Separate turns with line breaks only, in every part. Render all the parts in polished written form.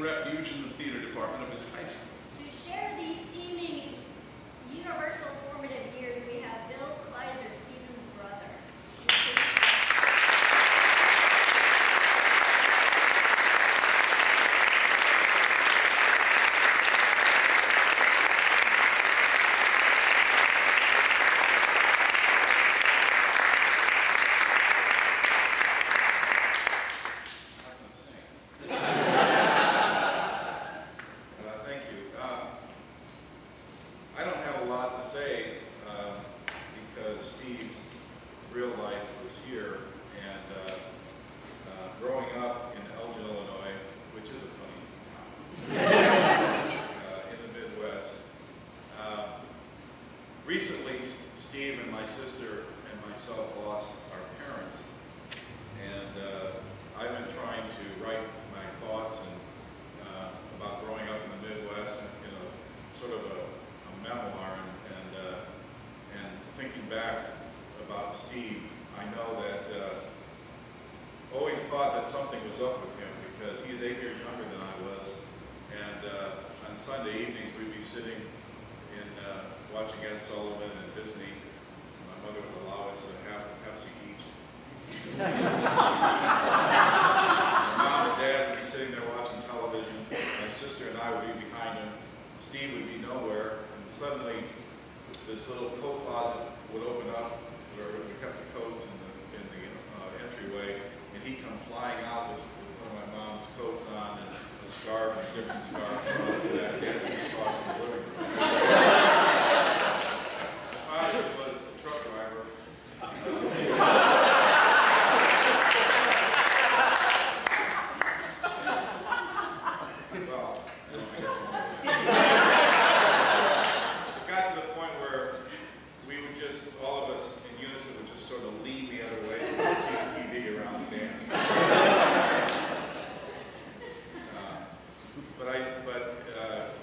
taking refuge in the theater department of his high school.
To share these seeming universal formative years, we have Bill Kleiser, Stephen's brother.
Recently, Steve and my sister and myself lost our parents, and I've been trying to write my thoughts and about growing up in the Midwest, in a sort of a memoir, and thinking back about Steve, I know that always thought that something was up with him because he's 8 years younger than I was, and on Sunday evenings we'd be sitting in watching Ed Sullivan and Disney. My mother would allow us to have Pepsi each. My mom and dad would be sitting there watching television. My sister and I would be behind him. Steve would be nowhere, and suddenly this little coat closet would open up where we kept the coats in the entryway, and he'd come flying out with one of my mom's coats on and a scarf, and a different scarf, and that dancing across the living room. Was the truck driver. Well, I guess it got to the point where we would just, all of us in unison would just sort of lean the other way so we could see the TV around the dance.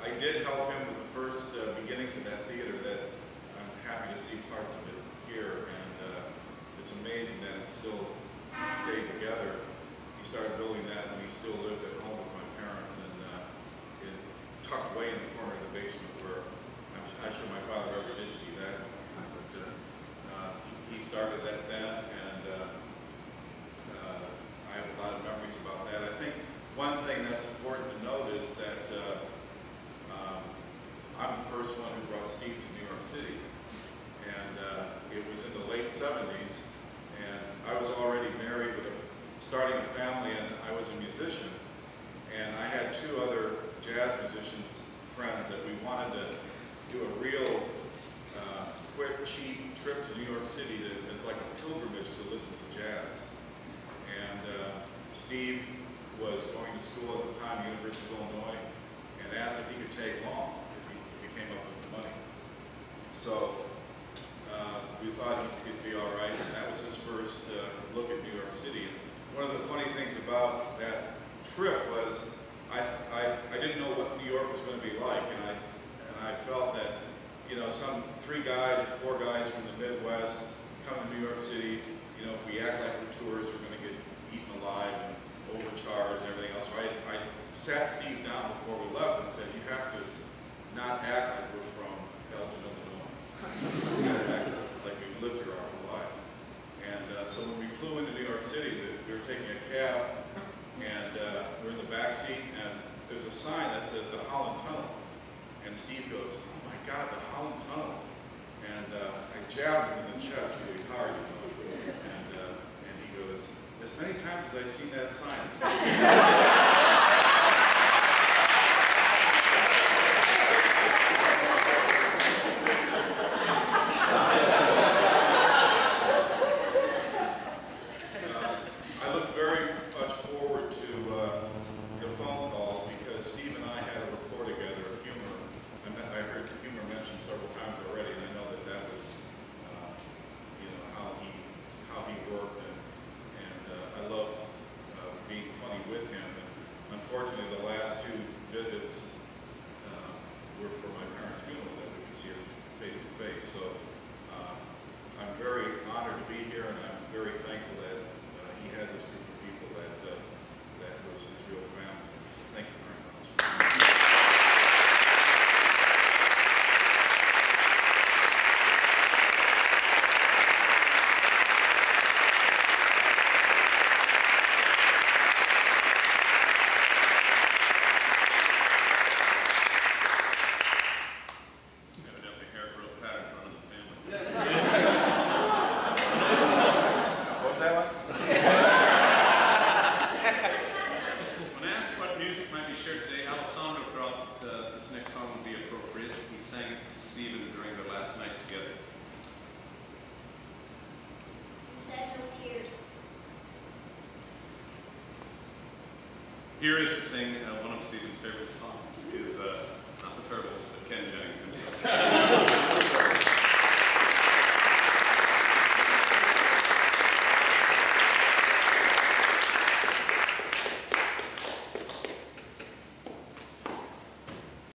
I did help him with the first beginnings of that theater that I'm happy to see parts of it here, and it's amazing that it still stayed together. He started building that when he still lived at home with my parents, and it tucked away in the corner of the basement where I'm not sure my father ever did see that, but he started that then, and I have a lot of memories about that. I think one thing that's important to note is that I'm the first one who brought Steve to New York City. And it was in the late 70s, and I was already married with starting a family, and I was a musician. And I had 2 other jazz musicians, friends, that we wanted to do a real quick, cheap trip to New York City as like a pilgrimage to listen to jazz. And Steve was going to school at the time, University of Illinois, and asked if he could take along if he came up with the money. So we thought he'd be all right, and that was his first look at New York City. And one of the funny things about that trip was I didn't know what New York was going to be like, and I felt that, you know, some 3 guys or 4 guys from the Midwest come to New York City, you know, if we act like we're tourists, we're going to get eaten alive and overcharged and everything else. So I sat Steve down before we left and said, you have to not act like we're from Elgin, Illinois. We got to act like we've lived here our whole lives. And so when we flew into New York City, we were taking a cab, and we're in the back seat, and there's a sign that says the Holland Tunnel. And Steve goes, oh my God, the Holland Tunnel. And I jabbed him in the chest really hard, you know. And he goes, as many times as I've seen that sign.
Alessandro thought this next song would be appropriate. He sang it to Stephen during their last night together.
Who said no tears?
Here is to sing one of Stephen's favorite